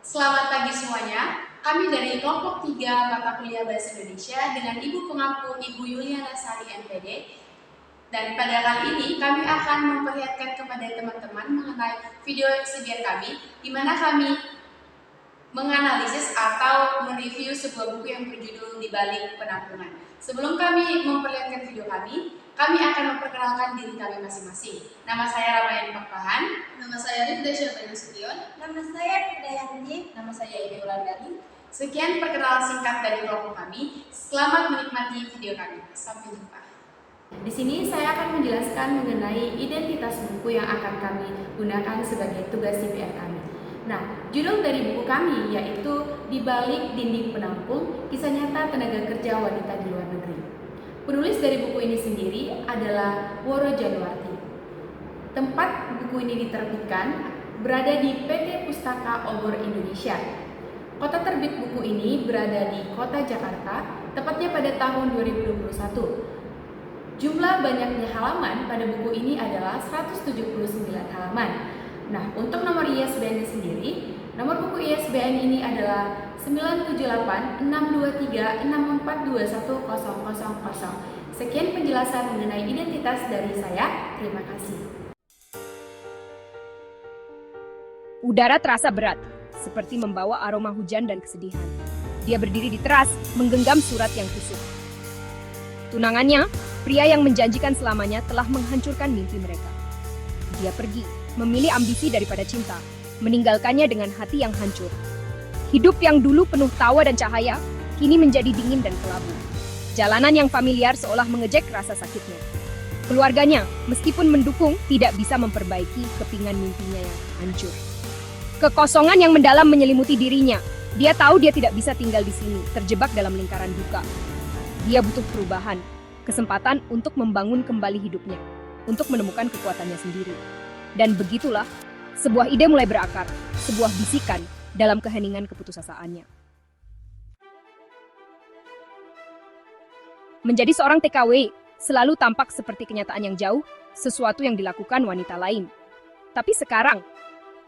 Selamat pagi semuanya. Kami dari kelompok 3 mata kuliah Bahasa Indonesia dengan Ibu Pengampu Ibu Yuliana Sari MPD. Dan pada kali ini kami akan memperlihatkan kepada teman-teman mengenai video sediaan kami, di mana kami menganalisis atau mereview sebuah buku yang berjudul Di Balik Penampungan. Sebelum kami memperlihatkan video kami akan memperkenalkan diri kami masing-masing. Nama saya Ramayani Pakpahan. Nama saya Rifda Syabana Sution. Nama saya Hidayati. Nama saya Ibu Wulandari. Sekian perkenalan singkat dari kelompok kami. Selamat menikmati video kami. Sampai jumpa. Di sini saya akan menjelaskan mengenai identitas buku yang akan kami gunakan sebagai tugas CPR kami. Nah, judul dari buku kami yaitu Di Balik Dinding Penampung, Kisah Nyata Tenaga Kerja Wanita di Luar Negeri. Penulis dari buku ini sendiri adalah Woro Januarti. Tempat buku ini diterbitkan berada di PT Pustaka Obor Indonesia. Kota terbit buku ini berada di Kota Jakarta, tepatnya pada tahun 2021. Jumlah banyaknya halaman pada buku ini adalah 179 halaman. Nah, untuk nomor ISBN sendiri, nomor buku ISBN ini adalah 978-623-642100. Sekian penjelasan mengenai identitas dari saya. Terima kasih. Udara terasa berat, seperti membawa aroma hujan dan kesedihan. Dia berdiri di teras, menggenggam surat yang kusut. Tunangannya, pria yang menjanjikan selamanya, telah menghancurkan mimpi mereka. Dia pergi, memilih ambisi daripada cinta, meninggalkannya dengan hati yang hancur. Hidup yang dulu penuh tawa dan cahaya, kini menjadi dingin dan kelabu. Jalanan yang familiar seolah mengejek rasa sakitnya. Keluarganya, meskipun mendukung, tidak bisa memperbaiki kepingan mimpinya yang hancur. Kekosongan yang mendalam menyelimuti dirinya. Dia tahu dia tidak bisa tinggal di sini, terjebak dalam lingkaran duka. Dia butuh perubahan, kesempatan untuk membangun kembali hidupnya, untuk menemukan kekuatannya sendiri. Dan begitulah, sebuah ide mulai berakar, sebuah bisikan dalam keheningan keputusasaannya. Menjadi seorang TKW selalu tampak seperti kenyataan yang jauh, sesuatu yang dilakukan wanita lain. Tapi sekarang,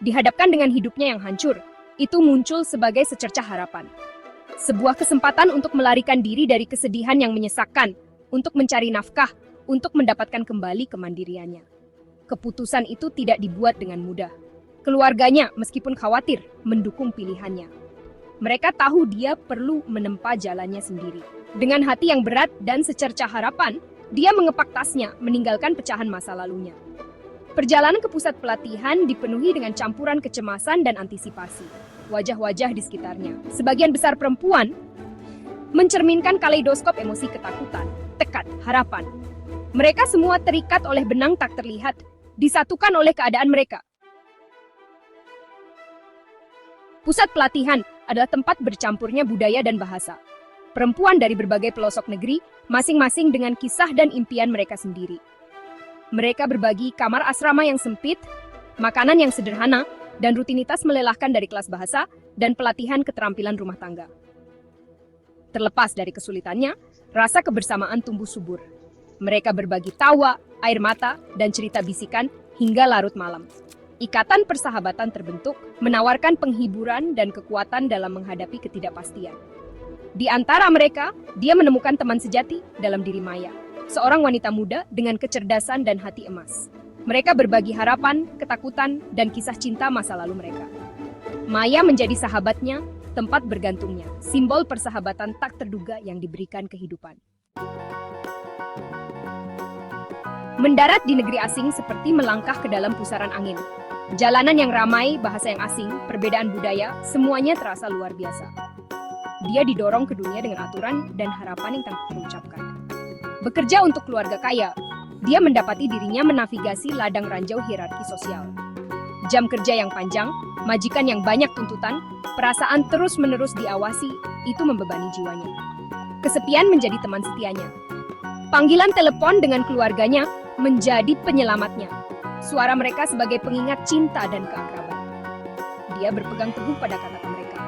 dihadapkan dengan hidupnya yang hancur, itu muncul sebagai secercah harapan. Sebuah kesempatan untuk melarikan diri dari kesedihan yang menyesakkan, untuk mencari nafkah, untuk mendapatkan kembali kemandiriannya. Keputusan itu tidak dibuat dengan mudah. Keluarganya, meskipun khawatir, mendukung pilihannya. Mereka tahu dia perlu menempa jalannya sendiri. Dengan hati yang berat dan secercah harapan, dia mengepak tasnya, meninggalkan pecahan masa lalunya. Perjalanan ke pusat pelatihan dipenuhi dengan campuran kecemasan dan antisipasi. Wajah-wajah di sekitarnya, sebagian besar perempuan, mencerminkan kaleidoskop emosi ketakutan, tekad, harapan. Mereka semua terikat oleh benang tak terlihat, disatukan oleh keadaan mereka. Pusat pelatihan adalah tempat bercampurnya budaya dan bahasa. Perempuan dari berbagai pelosok negeri, masing-masing dengan kisah dan impian mereka sendiri. Mereka berbagi kamar asrama yang sempit, makanan yang sederhana, dan rutinitas melelahkan dari kelas bahasa dan pelatihan keterampilan rumah tangga. Terlepas dari kesulitannya, rasa kebersamaan tumbuh subur. Mereka berbagi tawa, air mata, dan cerita bisikan hingga larut malam. Ikatan persahabatan terbentuk, menawarkan penghiburan dan kekuatan dalam menghadapi ketidakpastian. Di antara mereka, dia menemukan teman sejati dalam diri Maya, seorang wanita muda dengan kecerdasan dan hati emas. Mereka berbagi harapan, ketakutan, dan kisah cinta masa lalu mereka. Maya menjadi sahabatnya, tempat bergantungnya, simbol persahabatan tak terduga yang diberikan kehidupan. Mendarat di negeri asing seperti melangkah ke dalam pusaran angin. Jalanan yang ramai, bahasa yang asing, perbedaan budaya, semuanya terasa luar biasa. Dia didorong ke dunia dengan aturan dan harapan yang tanpa terucapkan. Bekerja untuk keluarga kaya, dia mendapati dirinya menavigasi ladang ranjau hierarki sosial. Jam kerja yang panjang, majikan yang banyak tuntutan, perasaan terus-menerus diawasi, itu membebani jiwanya. Kesepian menjadi teman setianya. Panggilan telepon dengan keluarganya menjadi penyelamatnya. Suara mereka sebagai pengingat cinta dan keakraban. Dia berpegang teguh pada kata-kata mereka,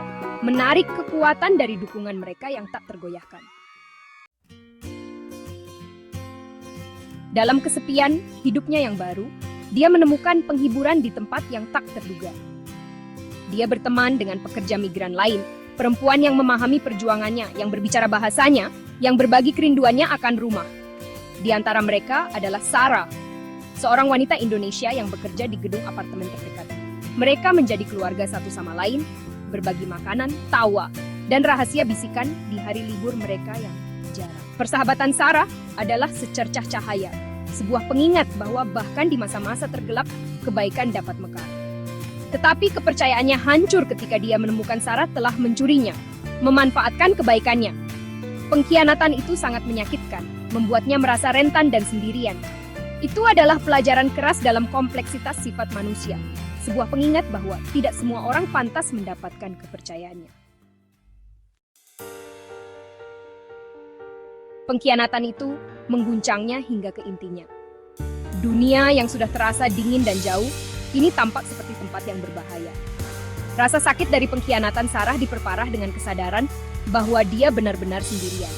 menarik kekuatan dari dukungan mereka yang tak tergoyahkan. Dalam kesepian hidupnya yang baru, dia menemukan penghiburan di tempat yang tak terduga. Dia berteman dengan pekerja migran lain, perempuan yang memahami perjuangannya, yang berbicara bahasanya, yang berbagi kerinduannya akan rumah. Di antara mereka adalah Sarah, seorang wanita Indonesia yang bekerja di gedung apartemen terdekat. Mereka menjadi keluarga satu sama lain, berbagi makanan, tawa, dan rahasia bisikan di hari libur mereka yang jarang. Persahabatan Sarah adalah secercah cahaya, sebuah pengingat bahwa bahkan di masa-masa tergelap, kebaikan dapat mekar. Tetapi kepercayaannya hancur ketika dia menemukan Sarah telah mencurinya, memanfaatkan kebaikannya. Pengkhianatan itu sangat menyakitkan, membuatnya merasa rentan dan sendirian. Itu adalah pelajaran keras dalam kompleksitas sifat manusia, sebuah pengingat bahwa tidak semua orang pantas mendapatkan kepercayaannya. Pengkhianatan itu mengguncangnya hingga ke intinya. Dunia yang sudah terasa dingin dan jauh, kini tampak seperti tempat yang berbahaya. Rasa sakit dari pengkhianatan Sarah diperparah dengan kesadaran bahwa dia benar-benar sendirian.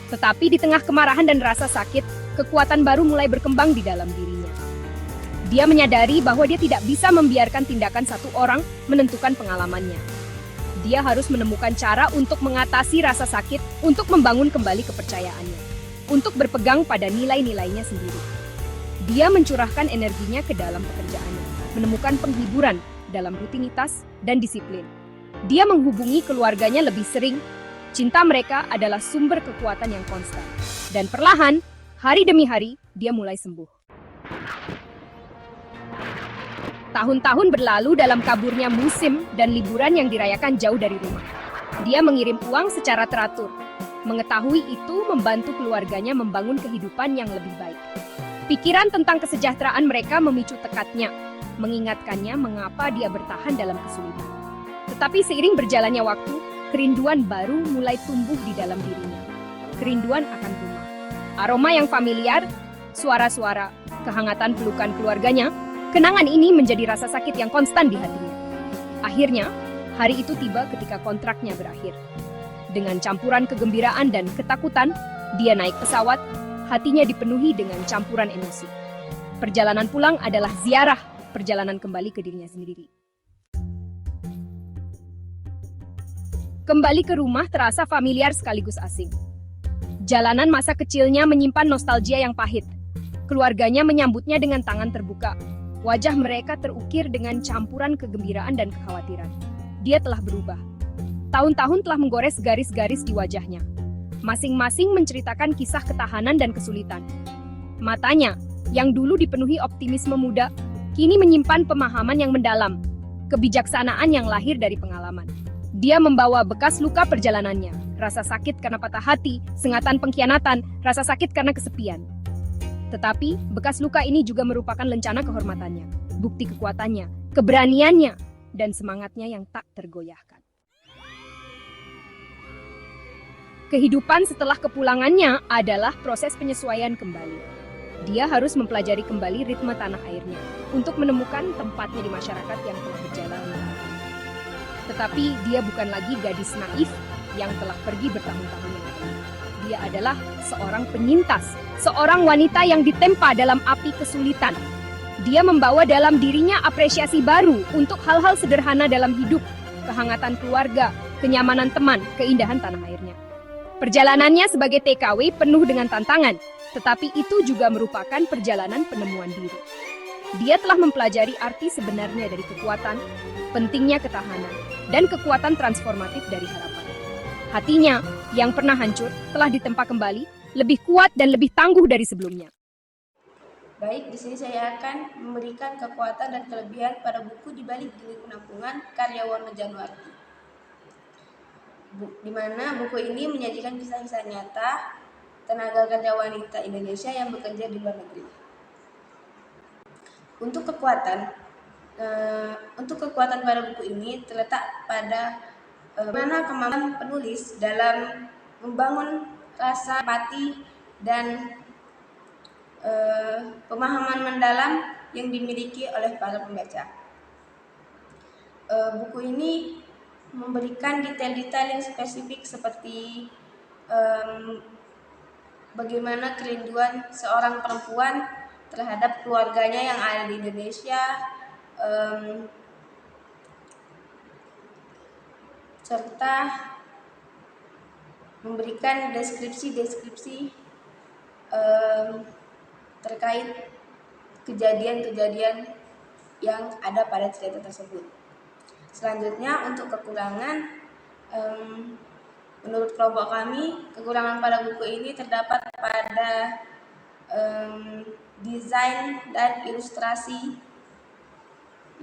Tetapi di tengah kemarahan dan rasa sakit, kekuatan baru mulai berkembang di dalam dirinya. Dia menyadari bahwa dia tidak bisa membiarkan tindakan satu orang menentukan pengalamannya. Dia harus menemukan cara untuk mengatasi rasa sakit, untuk membangun kembali kepercayaannya, untuk berpegang pada nilai-nilainya sendiri. Dia mencurahkan energinya ke dalam pekerjaannya, menemukan penghiburan dalam rutinitas dan disiplin. Dia menghubungi keluarganya lebih sering. Cinta mereka adalah sumber kekuatan yang konstan. Dan perlahan, hari demi hari, dia mulai sembuh. Tahun-tahun berlalu dalam kaburnya musim dan liburan yang dirayakan jauh dari rumah. Dia mengirim uang secara teratur. Mengetahui itu membantu keluarganya membangun kehidupan yang lebih baik. Pikiran tentang kesejahteraan mereka memicu tekadnya, mengingatkannya mengapa dia bertahan dalam kesulitan. Tetapi seiring berjalannya waktu, kerinduan baru mulai tumbuh di dalam dirinya. Kerinduan akan rumah. Aroma yang familiar, suara-suara, kehangatan pelukan keluarganya, kenangan ini menjadi rasa sakit yang konstan di hatinya. Akhirnya, hari itu tiba ketika kontraknya berakhir. Dengan campuran kegembiraan dan ketakutan, dia naik pesawat, hatinya dipenuhi dengan campuran emosi. Perjalanan pulang adalah ziarah, perjalanan kembali ke dirinya sendiri. Kembali ke rumah terasa familiar sekaligus asing. Jalanan masa kecilnya menyimpan nostalgia yang pahit. Keluarganya menyambutnya dengan tangan terbuka. Wajah mereka terukir dengan campuran kegembiraan dan kekhawatiran. Dia telah berubah. Tahun-tahun telah menggores garis-garis di wajahnya. Masing-masing menceritakan kisah ketahanan dan kesulitan. Matanya, yang dulu dipenuhi optimisme muda, kini menyimpan pemahaman yang mendalam, kebijaksanaan yang lahir dari pengalaman. Dia membawa bekas luka perjalanannya, rasa sakit karena patah hati, sengatan pengkhianatan, rasa sakit karena kesepian. Tetapi, bekas luka ini juga merupakan lencana kehormatannya, bukti kekuatannya, keberaniannya, dan semangatnya yang tak tergoyahkan. Kehidupan setelah kepulangannya adalah proses penyesuaian kembali. Dia harus mempelajari kembali ritme tanah airnya untuk menemukan tempatnya di masyarakat yang telah berjalan. Tetapi dia bukan lagi gadis naif yang telah pergi bertahun-tahun yang lalu. Dia adalah seorang penyintas, seorang wanita yang ditempa dalam api kesulitan. Dia membawa dalam dirinya apresiasi baru untuk hal-hal sederhana dalam hidup, kehangatan keluarga, kenyamanan teman, keindahan tanah airnya. Perjalanannya sebagai TKW penuh dengan tantangan, tetapi itu juga merupakan perjalanan penemuan diri. Dia telah mempelajari arti sebenarnya dari kekuatan, pentingnya ketahanan, dan kekuatan transformatif dari harapan. Hatinya, yang pernah hancur, telah ditempa kembali, lebih kuat dan lebih tangguh dari sebelumnya. Baik, di sini saya akan memberikan kekuatan dan kelebihan pada buku di balik Delik Penampungan karya Wono Januarti. Di mana buku ini menyajikan kisah-kisah nyata tenaga kerja wanita Indonesia yang bekerja di luar negeri. Untuk kekuatan pada buku ini terletak pada bagaimana kemampuan penulis dalam membangun rasa empati dan pemahaman mendalam yang dimiliki oleh para pembaca. Buku ini memberikan detail-detail yang spesifik seperti bagaimana kerinduan seorang perempuan terhadap keluarganya yang ada di Indonesia, serta memberikan deskripsi-deskripsi terkait kejadian-kejadian yang ada pada cerita tersebut. Selanjutnya untuk kekurangan, menurut kelompok kami, kekurangan pada buku ini terdapat pada desain dan ilustrasi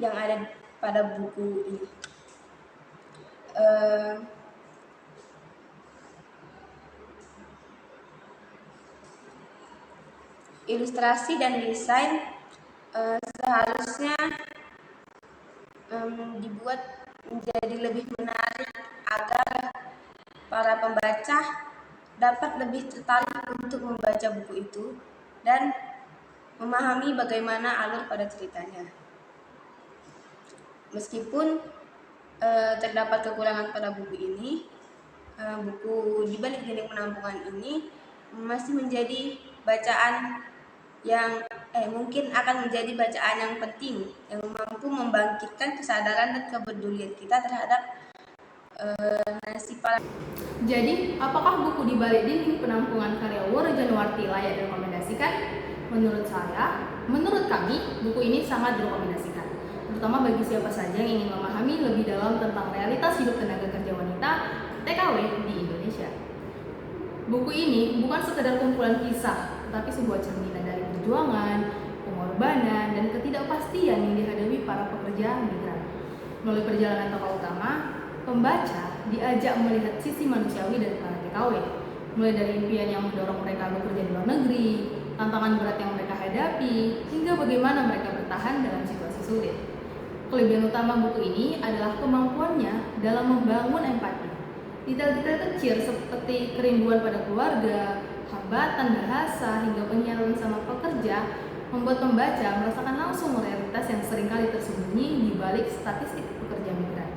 yang ada pada buku ini. Ilustrasi dan desain seharusnya dibuat menjadi lebih menarik agar para pembaca dapat lebih tertarik untuk membaca buku itu dan memahami bagaimana alur pada ceritanya. Meskipun terdapat kekurangan pada buku ini, buku Di Balik Dinding Penampungan ini masih menjadi bacaan yang mungkin akan menjadi bacaan yang penting yang mampu membangkitkan kesadaran dan kepedulian kita terhadap nasib para. Jadi, apakah buku Di Balik Dinding Penampungan karya Woro Januarti layak direkomendasikan? Menurut kami, buku ini sangat direkomendasikan, terutama bagi siapa saja yang ingin memahami lebih dalam tentang realitas hidup tenaga kerja wanita TKW di Indonesia. Buku ini bukan sekedar kumpulan kisah, tetapi sebuah cerminan dari perjuangan, pengorbanan, dan ketidakpastian yang dihadapi para pekerja migran. Melalui perjalanan tokoh utama, pembaca diajak melihat sisi manusiawi dari para TKW, mulai dari impian yang mendorong mereka bekerja di luar negeri, tantangan berat yang mereka hadapi, hingga bagaimana mereka bertahan dalam situasi sulit. Kelebihan utama buku ini adalah kemampuannya dalam membangun empati. Detail-detail kecil seperti kerinduan pada keluarga, hambatan bahasa, hingga penyiaran sama pekerja membuat pembaca merasakan langsung realitas yang seringkali tersembunyi di balik statistik pekerja migran.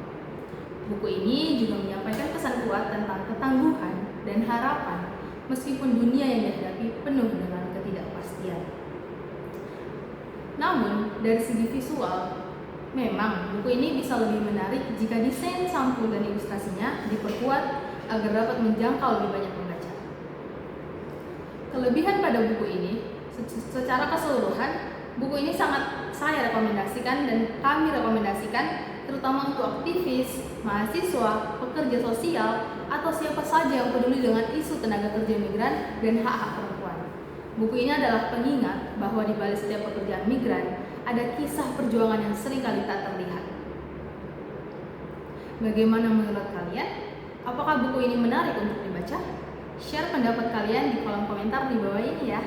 Buku ini juga menyampaikan pesan kuat tentang ketangguhan dan harapan meskipun dunia yang dihadapi penuh dengan ketidakpastian. Namun, dari segi visual, memang buku ini bisa lebih menarik jika desain sampul dan ilustrasinya diperkuat agar dapat menjangkau lebih banyak pembaca. Kelebihan pada buku ini, secara keseluruhan, buku ini sangat saya rekomendasikan dan kami rekomendasikan terutama untuk aktivis, mahasiswa, pekerja sosial, atau siapa saja yang peduli dengan isu tenaga kerja migran dan hak-hak perempuan. Buku ini adalah pengingat bahwa di balik setiap pekerjaan migran ada kisah perjuangan yang seringkali tak terlihat. Bagaimana menurut kalian? Apakah buku ini menarik untuk dibaca? Share pendapat kalian di kolom komentar di bawah ini ya.